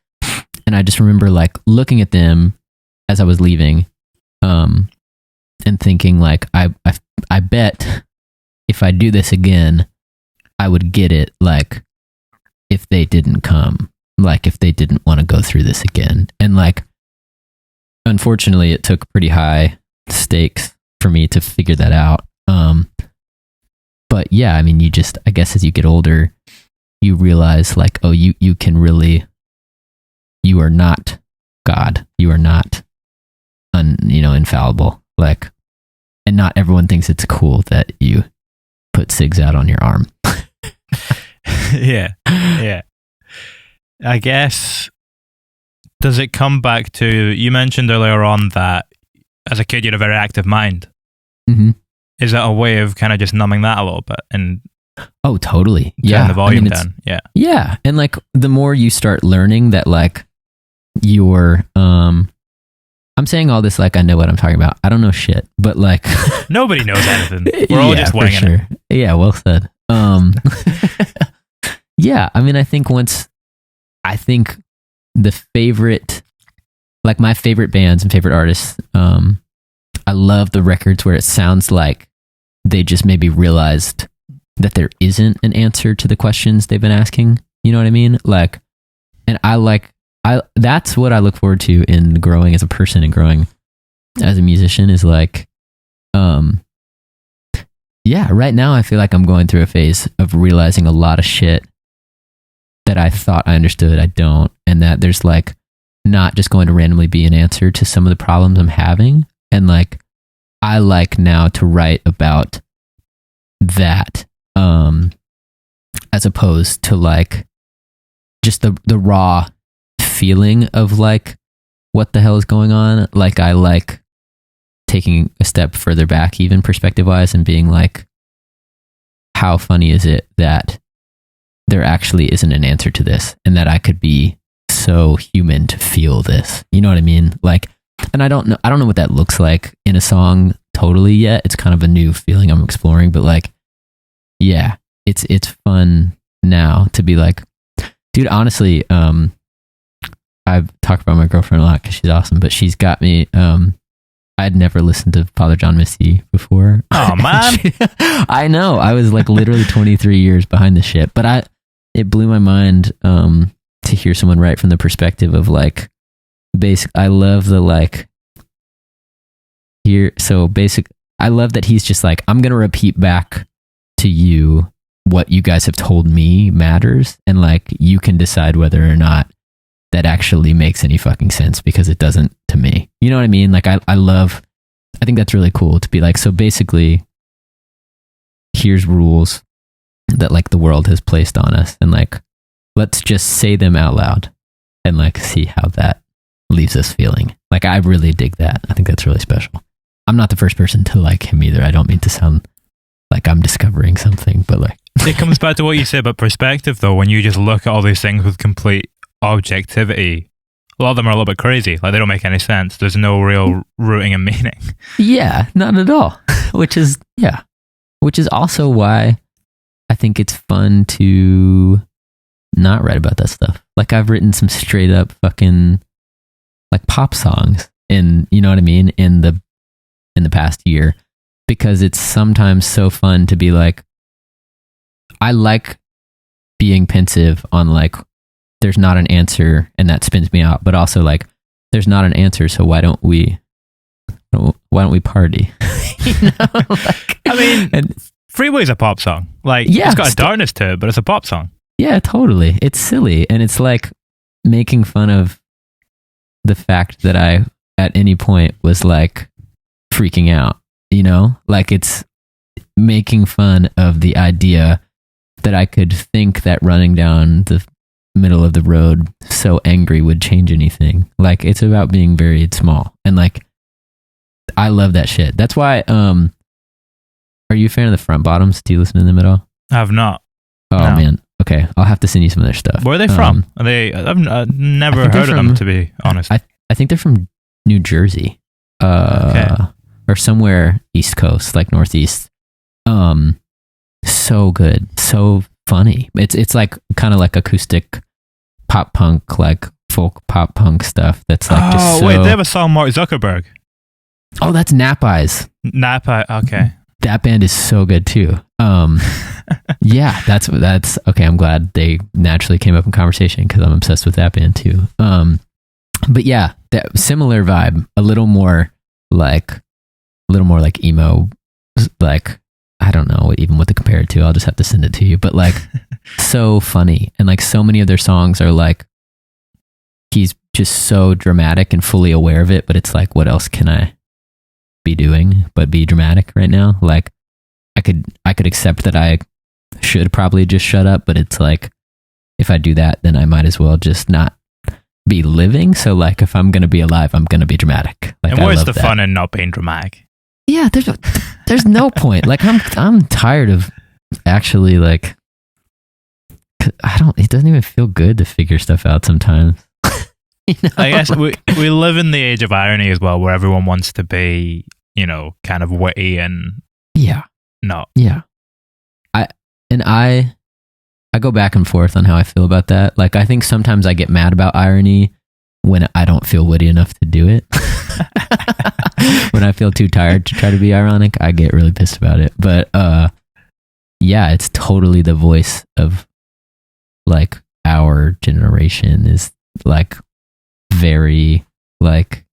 And I just remember like looking at them as I was leaving, and thinking like, I bet if I do this again, I would get it. Like if they didn't come, like if they didn't want to go through this again. And like, unfortunately it took pretty high stakes for me to figure that out. But yeah, I mean, I guess as you get older, you realize like, oh, you can really, you are not God. You are not, infallible. Like, and not everyone thinks it's cool that you put cigs out on your arm. Yeah. I guess, does it come back to, you mentioned earlier on that as a kid you had a very active mind. Mm-hmm. Is that a way of kind of just numbing that a little bit and oh, totally. Turn the volume down. Yeah. Yeah. And like the more you start learning that like you're I'm saying all this like I know what I'm talking about. I don't know shit, but like nobody knows anything. We're all just winging it. Yeah, well said. Yeah, I mean, I think the favorite, like my favorite bands and favorite artists, I love the records where it sounds like they just maybe realized that there isn't an answer to the questions they've been asking. You know what I mean? Like, and that's what I look forward to in growing as a person and growing as a musician is like, yeah, right now I feel like I'm going through a phase of realizing a lot of shit that I thought I understood, I don't. And that there's like not just going to randomly be an answer to some of the problems I'm having. And like, I like now to write about that, as opposed to like just the raw feeling of like, what the hell is going on? Like, I like taking a step further back, even perspective wise, and being like, how funny is it that there actually isn't an answer to this, and that I could be so human to feel this. You know what I mean? Like, and I don't know what that looks like in a song totally yet. It's kind of a new feeling I'm exploring, but like, yeah, it's fun now to be like, dude, honestly, I've talked about my girlfriend a lot because she's awesome, but she's got me, I'd never listened to Father John Misty before. Oh man. I know. I was like literally 23 years behind the shit, but it blew my mind to hear someone write from the perspective of like, I love the like I love that he's just like, I'm going to repeat back to you what you guys have told me matters, and like, you can decide whether or not that actually makes any fucking sense, because it doesn't to me. You know what I mean? Like, I think that's really cool to be like, so basically, here's rules that like the world has placed on us, and like, let's just say them out loud and like see how that leaves us feeling. Like, I really dig that. I think that's really special. I'm not the first person to like him either. I don't mean to sound like I'm discovering something, but like, it comes back to what you said about perspective though. When you just look at all these things with complete objectivity, a lot of them are a little bit crazy. Like, they don't make any sense. There's no real rooting and meaning. Yeah, not at all. Which is also why I think it's fun to not write about that stuff. Like, I've written some straight up fucking like pop songs you know what I mean, in the past year, because it's sometimes so fun to be like, I like being pensive on like, there's not an answer, and that spins me out, but also like, there's not an answer, so why don't we party? You know, like, I mean, Freeway's a pop song. Like, yeah, it's got a darkness to it, but it's a pop song. Yeah, totally. It's silly, and it's like making fun of the fact that I at any point was like freaking out, you know? Like, it's making fun of the idea that I could think that running down the middle of the road so angry would change anything. Like, it's about being very small, and like, I love that shit. That's why are you a fan of the Front Bottoms? Do you listen to them at all? I have not. Oh no. Man, okay, I'll have to send you some of their stuff. Where are they from? I've never heard of them, to be honest. I think they're from New Jersey, okay, or somewhere East Coast, like Northeast. So good, so funny. It's like kind of like acoustic pop punk, like folk pop punk stuff. That's like just so... wait, they have a song, Mark Zuckerberg. Oh, that's Nap Eyes. Nap Eyes, okay. That band is so good too. Yeah, that's okay. I'm glad they naturally came up in conversation, because I'm obsessed with that band too. But yeah, that similar vibe, a little more like emo, like, I don't know even what to compare it to. I'll just have to send it to you. But like, so funny, and like, so many of their songs are like, he's just so dramatic and fully aware of it, but it's like, what else can I be doing but be dramatic right now? Like, I could accept that I should probably just shut up, but it's like, if I do that, then I might as well just not be living. So like, if I'm gonna be alive, I'm gonna be dramatic. Like, and where's the fun in not being dramatic? Yeah, there's no point. Like, I'm tired of actually, like, it doesn't even feel good to figure stuff out sometimes. You know? I guess we live in the age of irony as well, where everyone wants to be, you know, kind of witty and not. Yeah. I go back and forth on how I feel about that. Like, I think sometimes I get mad about irony when I don't feel witty enough to do it. When I feel too tired to try to be ironic, I get really pissed about it. But yeah, it's totally the voice of like our generation, is like very like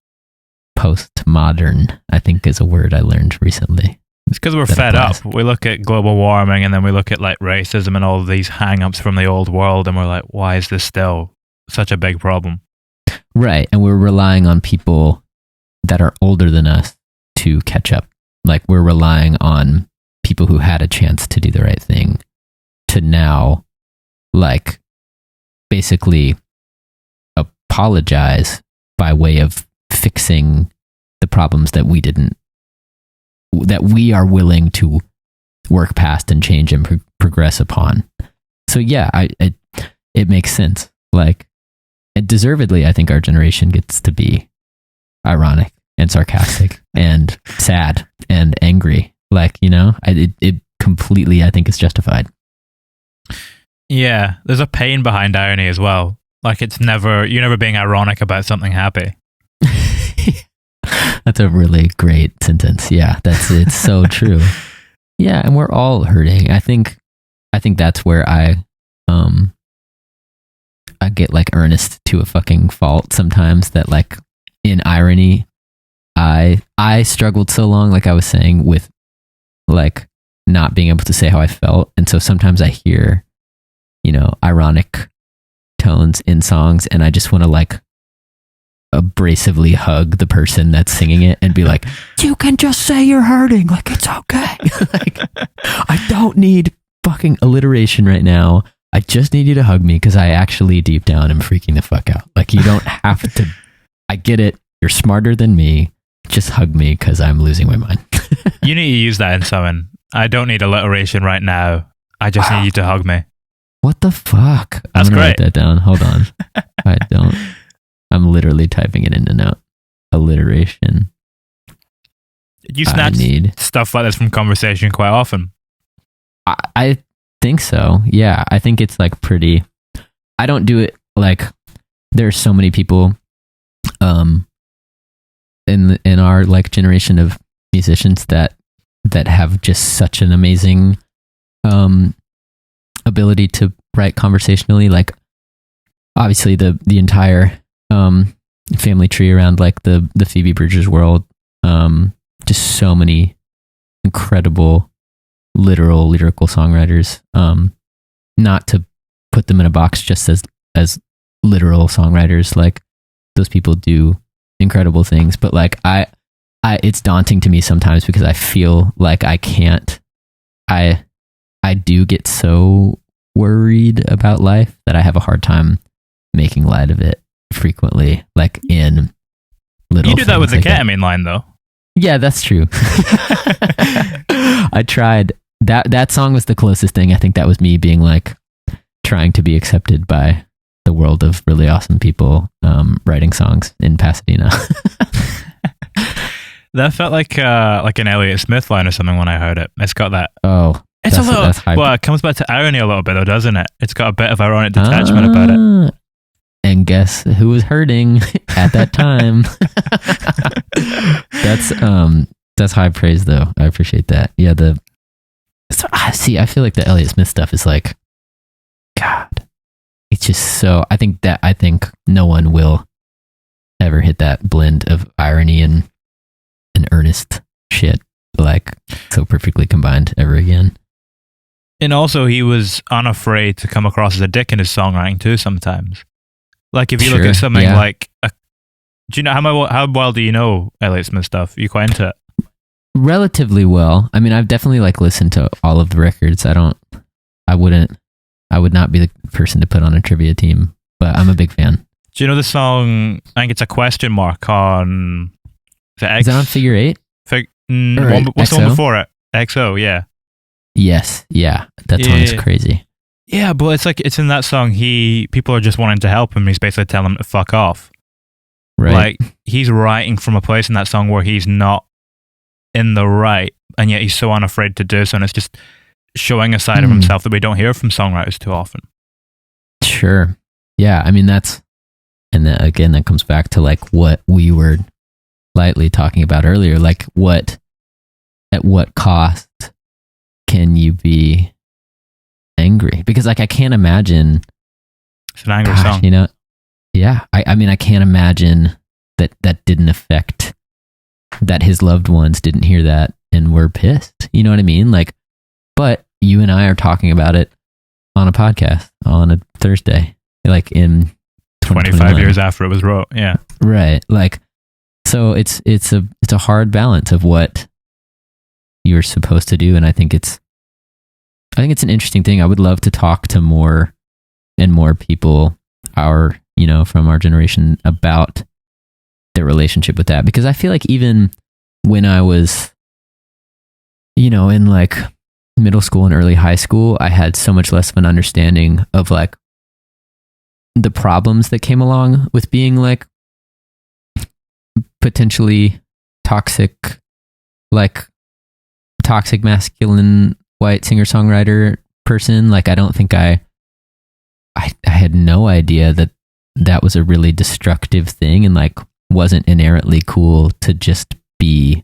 postmodern, I think is a word I learned recently. It's because we're fed up. We look at global warming and then we look at like racism and all these hang-ups from the old world, and we're like, why is this still such a big problem? Right. And we're relying on people that are older than us to catch up. Like, we're relying on people who had a chance to do the right thing to now, like, basically apologize by way of fixing the problems that we are willing to work past and change and progress upon. So yeah, it makes sense. Like, and deservedly, I think our generation gets to be ironic and sarcastic and sad and angry. Like, you know, it completely, I think, is justified. Yeah, there's a pain behind irony as well. Like, you're never being ironic about something happy. That's a really great sentence. Yeah, it's so true. Yeah, and we're all hurting. I think that's where I get like earnest to a fucking fault sometimes, that like in irony, I struggled so long, like I was saying, with like not being able to say how I felt. And so sometimes I hear, you know, ironic tones in songs and I just want to like abrasively hug the person that's singing it and be like, you can just say you're hurting, like it's okay. Like, I don't need fucking alliteration right now. I just need you to hug me because I actually deep down am freaking the fuck out. Like, you don't have to. I get it. You're smarter than me. Just hug me because I'm losing my mind. You need to use that in something. I don't need alliteration right now. I just need you to hug me. What the fuck? That's I'm gonna great. Write that down. Hold on. I don't. I'm literally typing it in a note. Alliteration. You snatch stuff like this from conversation quite often. I think so. Yeah, I think it's like pretty. I don't do it like. There's so many people, in our like generation of musicians that have just such an amazing, ability to write conversationally. Like, obviously the entire family tree around like the Phoebe Bridgers world, just so many incredible lyrical songwriters, not to put them in a box just as literal songwriters. Like, those people do incredible things, but like I it's daunting to me sometimes because I feel like I can't. I do get so worried about life that I have a hard time making light of it frequently, like in little. You do that with the ketamine line, though. Yeah, that's true. I tried. That song was the closest thing. I think that was me being like trying to be accepted by the world of really awesome people writing songs in Pasadena. That felt like an Elliott Smith line or something when I heard it. It's got that. Oh, it's a little. Well, it comes back to irony a little bit, though, doesn't it? It's got a bit of ironic detachment about it. And guess who was hurting at that time? That's high praise, though. I appreciate that. Yeah, I feel like the Elliott Smith stuff is like, God, it's just so. I think no one will ever hit that blend of irony and earnest shit like so perfectly combined ever again. And also, he was unafraid to come across as a dick in his songwriting too. Sometimes, like if you look at something like, do you know how well do you know Elliott Smith stuff? Are you quite into it? Relatively well. I mean, I've definitely like listened to all of the records. I would not be the person to put on a trivia team, but I'm a big fan. Do you know the song? I think it's a question mark on the X. Is that on Figure 8? What's the one before it? XO, yeah. Yes, yeah. That song's crazy. Yeah, but it's like, it's in that song, people are just wanting to help him. He's basically telling him to fuck off. Right. Like, he's writing from a place in that song where he's not in the right, and yet he's so unafraid to do so, and it's just showing a side of himself that we don't hear from songwriters too often. Sure. Yeah, I mean, and then again, that comes back to like what we were lightly talking about earlier, like at what cost can you be angry? Because like I can't imagine it's an angry song, you know. Yeah, I mean, I can't imagine that didn't affect that his loved ones didn't hear that and were pissed. You know what I mean? Like, but you and I are talking about it on a podcast on a Thursday, like in 25 years after it was wrote. Yeah. Right. Like, so it's a hard balance of what you're supposed to do. And I think it's an interesting thing. I would love to talk to more and more people, from our generation, about their relationship with that. Because I feel like even when I was, in like middle school and early high school, I had so much less of an understanding of like the problems that came along with being like potentially toxic masculine white singer-songwriter person. Like, I don't think I had no idea that was a really destructive thing, and like wasn't inherently cool to just be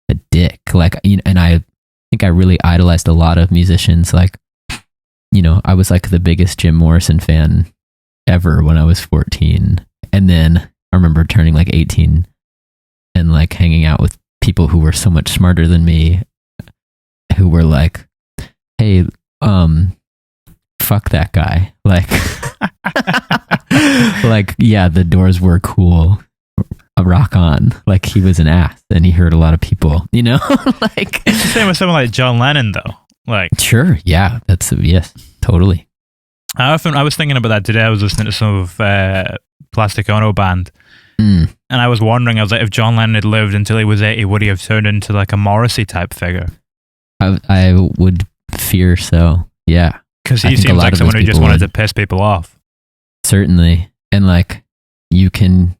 a dick. Like, and I think I really idolized a lot of musicians. Like, I was like the biggest Jim Morrison fan ever when I was 14. And then I remember turning like 18 and like hanging out with people who were so much smarter than me, who were like, hey, fuck that guy. Like, like, yeah, the Doors were cool. Rock on. Like, he was an ass and he hurt a lot of people, like. It's the same with someone like John Lennon, though. Like, sure. Yeah. Yes, totally. I was thinking about that today. I was listening to some of Plastic Ono Band. And I was wondering, I was like, if John Lennon had lived until he was 80, would he have turned into like a Morrissey type figure? I would fear so. Yeah. Because he seems like someone who just wanted to piss people off. Certainly. And like, you can,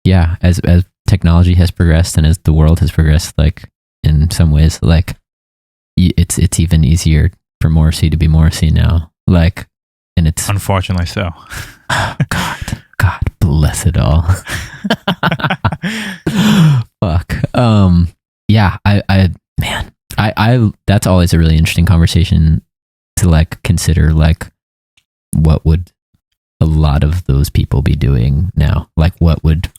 yeah, as technology has progressed and as the world has progressed, like in some ways, like it's even easier for Morrissey to be Morrissey now. Like, and it's unfortunately so. Oh, God bless it all. Fuck. Yeah. I that's always a really interesting conversation to like consider, like what would a lot of those people be doing now? Like what would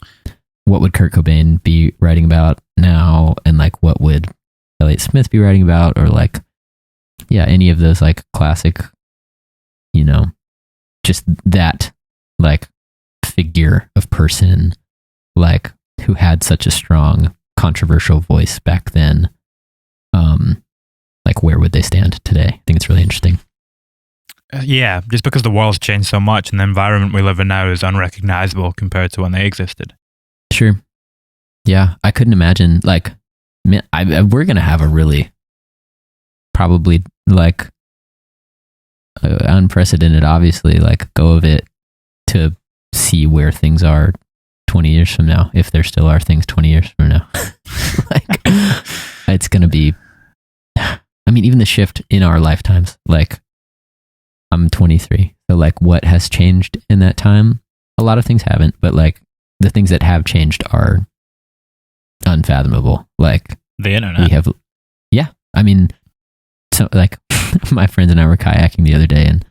Kurt Cobain be writing about now? And like what would Elliott Smith be writing about? Or like, yeah, any of those like classic, just that like figure of person, like who had such a strong controversial voice back then. Like where would they stand today? I think it's really interesting. Yeah, just because the world's changed so much and the environment we live in now is unrecognizable compared to when they existed. Sure. Yeah, I couldn't imagine, like, man, we're going to have a really, probably, like, unprecedented, obviously, like, go of it to see where things are 20 years from now, if there still are things 20 years from now. Like, it's going to be, I mean, even the shift in our lifetimes, like, I'm 23, so, like, what has changed in that time? A lot of things haven't, but, like, the things that have changed are unfathomable. Like the internet. We have, yeah. I mean, so like my friends and I were kayaking the other day, and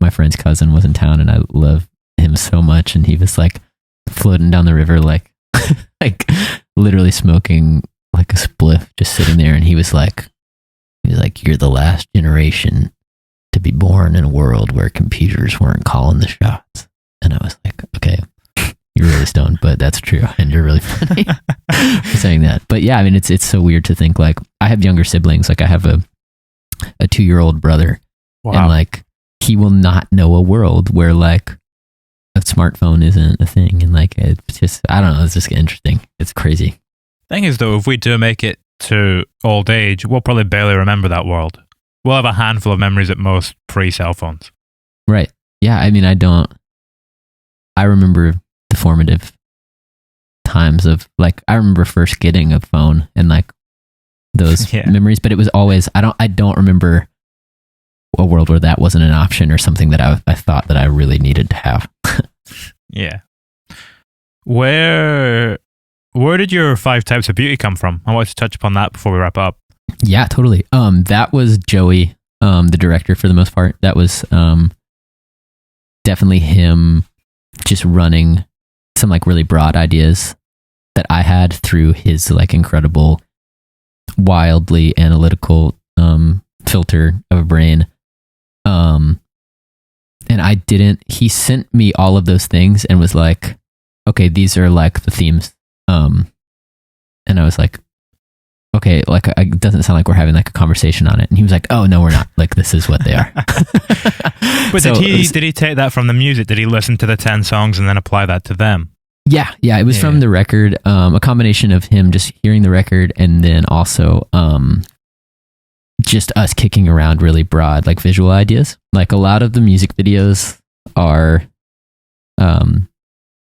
my friend's cousin was in town, and I love him so much, and he was like floating down the river, like like literally smoking like a spliff, just sitting there, and he was like, "You're the last generation to be born in a world where computers weren't calling the shots." And I was like, okay, you're really stoned, but that's true. And you're really funny for saying that. But yeah, I mean, it's so weird to think, like, I have younger siblings. Like, I have a 2-year-old brother. Wow. And like, he will not know a world where like a smartphone isn't a thing. And like, it's just, I don't know. It's just interesting. It's crazy. Thing is though, if we do make it to old age, we'll probably barely remember that world. We'll have a handful of memories at most pre-cell phones. Right. Yeah. I mean, I remember the formative times of like, I remember first getting a phone and like those memories, but it was always, I don't remember a world where that wasn't an option or something that I thought that I really needed to have. Yeah. Where did your 5 types of beauty come from? I wanted to touch upon that before we wrap up. Yeah, totally. That was Joey, the director, for the most part. That was definitely him just running some like really broad ideas that I had through his like incredible, wildly analytical filter of a brain. And I didn't, he sent me all of those things and was like, okay, these are like the themes. And I was like, okay, like it doesn't sound like we're having like a conversation on it. And he was like, oh no, we're not. Like this is what they are. But so did he take that from the music? Did he listen to the 10 songs and then apply that to them? Yeah. It was from the record, a combination of him just hearing the record and then also just us kicking around really broad like visual ideas. Like a lot of the music videos are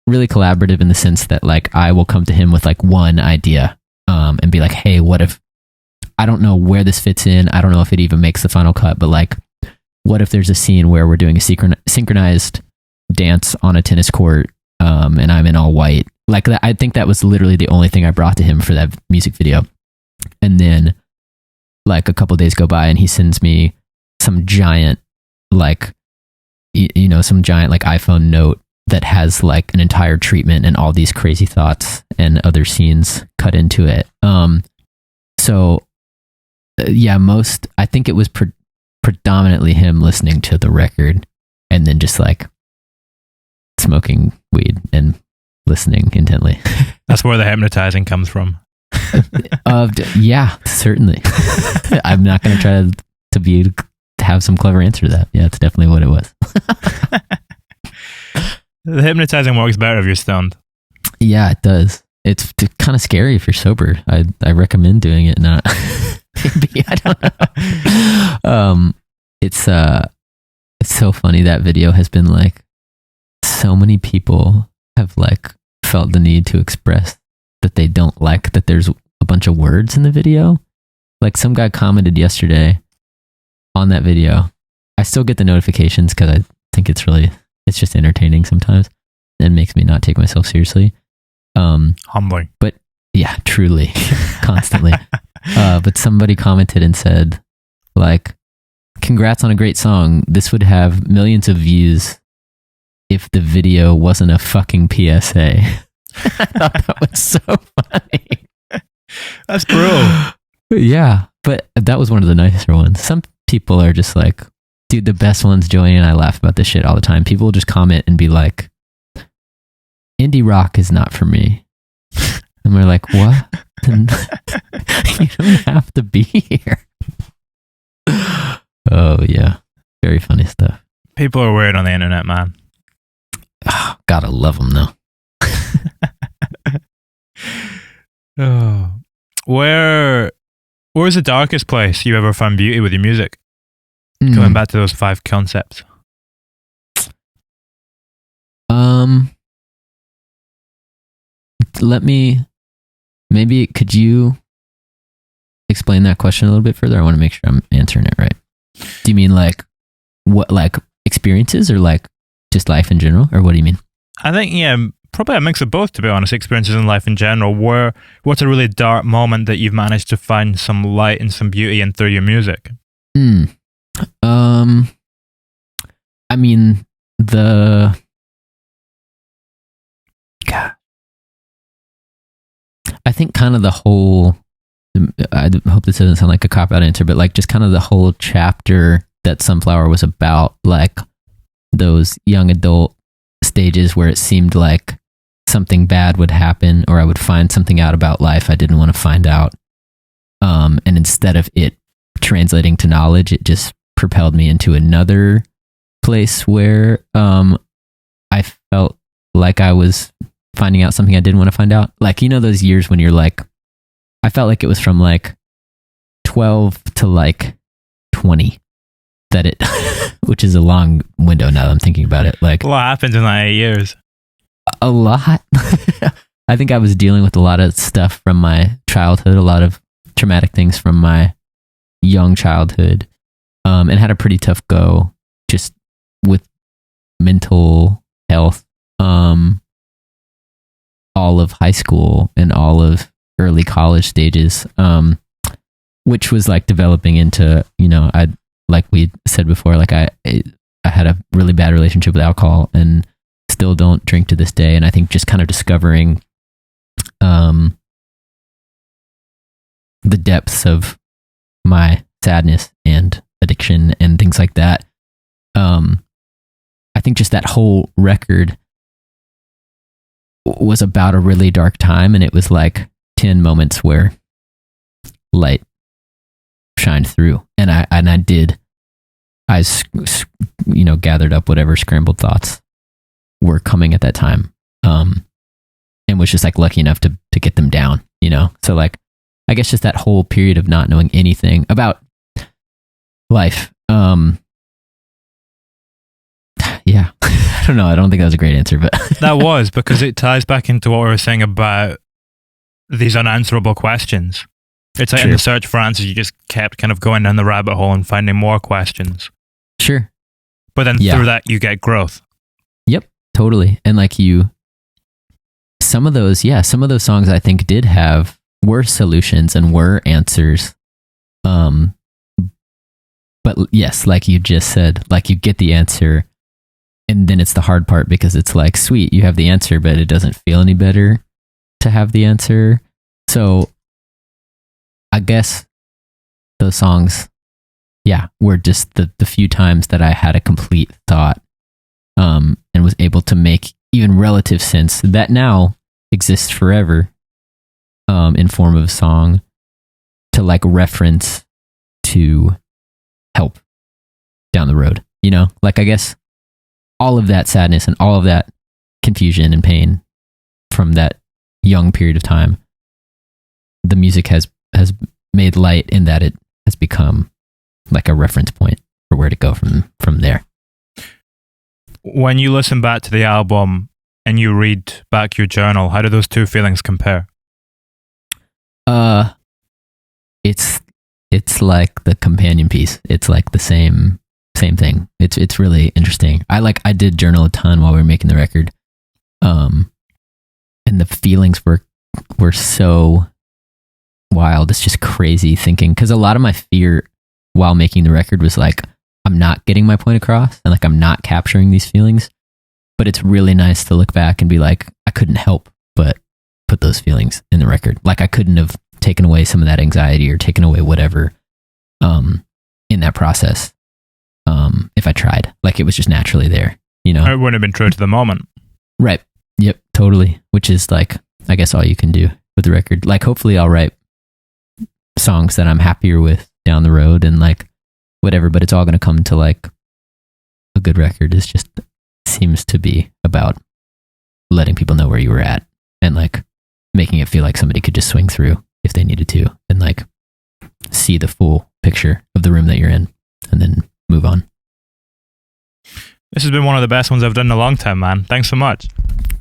really collaborative in the sense that like I will come to him with like one idea and be like, hey, what if, I don't know where this fits in, I don't know if it even makes the final cut, but like what if there's a scene where we're doing a synchronized dance on a tennis court and I'm in all white. Like that, I think that was literally the only thing I brought to him for that music video. And then like a couple of days go by and he sends me some giant like some giant like iPhone note that has like an entire treatment and all these crazy thoughts and other scenes cut into it. I think it was predominantly him listening to the record and then just like smoking weed and listening intently. That's where the hypnotizing comes from. Yeah, certainly. I'm not going to try to have some clever answer to that. Yeah, it's definitely what it was. The hypnotizing works better if you're stoned. Yeah, it does. It's kind of scary if you're sober. I recommend doing it. Not maybe, I don't know. It's so funny. That video has been like, so many people have like felt the need to express that they don't like that there's a bunch of words in the video. Like some guy commented yesterday on that video. I still get the notifications because I think it's just entertaining sometimes and makes me not take myself seriously. Humbling. But yeah, truly, constantly. But somebody commented and said like, congrats on a great song. This would have millions of views if the video wasn't a fucking PSA. I thought that was so funny. That's brutal. Yeah, but that was one of the nicer ones. Some people are just like, dude, the best ones, Joey and I laugh about this shit all the time. People will just comment and be like, indie rock is not for me. And we're like, what? You don't have to be here. Oh, yeah. Very funny stuff. People are weird on the internet, man. Oh, gotta love them, though. Oh, where's the darkest place you ever found beauty with your music? Going back to those 5 concepts. Could you explain that question a little bit further? I want to make sure I'm answering it right. Do you mean like what, like experiences or like just life in general, or what do you mean? I think, yeah, probably a mix of both, to be honest. Experiences in life in general. What's a really dark moment that you've managed to find some light and some beauty in through your music? I mean, I think kind of the whole, I hope this doesn't sound like a cop-out answer, but like just kind of the whole chapter that Sunflower was about, like those young adult stages where it seemed like something bad would happen or I would find something out about life I didn't want to find out. And instead of it translating to knowledge, it just propelled me into another place where I felt like I was finding out something I didn't want to find out. Like, you know, those years when you're like, I felt like it was from like 12 to like 20 that it, which is a long window now that I'm thinking about it. Like, what happened in like 8 years? A lot. I think I was dealing with a lot of stuff from my childhood, a lot of traumatic things from my young childhood, and had a pretty tough go just with mental health, all of high school and all of early college stages, which was like developing into, you know, like we said before, like I had a really bad relationship with alcohol and still don't drink to this day. And I think just kind of discovering the depths of my sadness and addiction and things like that. I think just that whole record was about a really dark time, and it was like 10 moments where light shined through, and I gathered up whatever scrambled thoughts were coming at that time, and was just like lucky enough to get them down, so like I guess just that whole period of not knowing anything about life. Yeah. I don't know. I don't think that was a great answer, but that was, because it ties back into what we were saying about these unanswerable questions. It's like in the search for answers, you just kept kind of going down the rabbit hole and finding more questions. Sure. But then through that, you get growth. Yep, totally. And like some of those songs I think were solutions and were answers. But yes, like you just said, like you get the answer, and then it's the hard part because it's like, sweet, you have the answer, but it doesn't feel any better to have the answer. So I guess those songs, were just the few times that I had a complete thought, and was able to make even relative sense that now exists forever, in form of a song, to like reference to help down the road, like I guess all of that sadness and all of that confusion and pain from that young period of time, the music has made light in that it has become like a reference point for where to go from there. When you listen back to the album and you read back your journal, how do those two feelings compare? It's like the companion piece. It's like the same thing. It's really interesting. I did journal a ton while we were making the record. And the feelings were so wild. It's just crazy thinking, because a lot of my fear while making the record was like, I'm not getting my point across, and like I'm not capturing these feelings. But it's really nice to look back and be like, I couldn't help but put those feelings in the record. Like I couldn't have taken away some of that anxiety or taken away whatever in that process if I tried. Like it was just naturally there, It wouldn't have been true to the moment. Right. Yep, totally. Which is like, I guess all you can do with the record. Like hopefully I'll write songs that I'm happier with down the road and like whatever, but it's all going to come to like a good record is just seems to be about letting people know where you were at and like making it feel like somebody could just swing through if they needed to and like see the full picture of the room that you're in and then move on. This has been one of the best ones I've done in a long time, man. Thanks so much.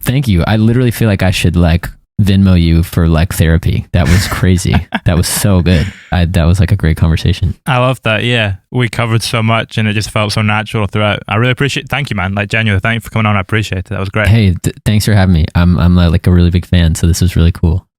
Thank you. I literally feel like I should like Venmo you for like therapy. That was crazy. That was so good. That was like a great conversation. I love that. Yeah. We covered so much and it just felt so natural throughout. I really appreciate it. Thank you, man. Like genuinely, thank you for coming on. I appreciate it. That was great. Hey, thanks for having me. I'm like a really big fan. So this was really cool.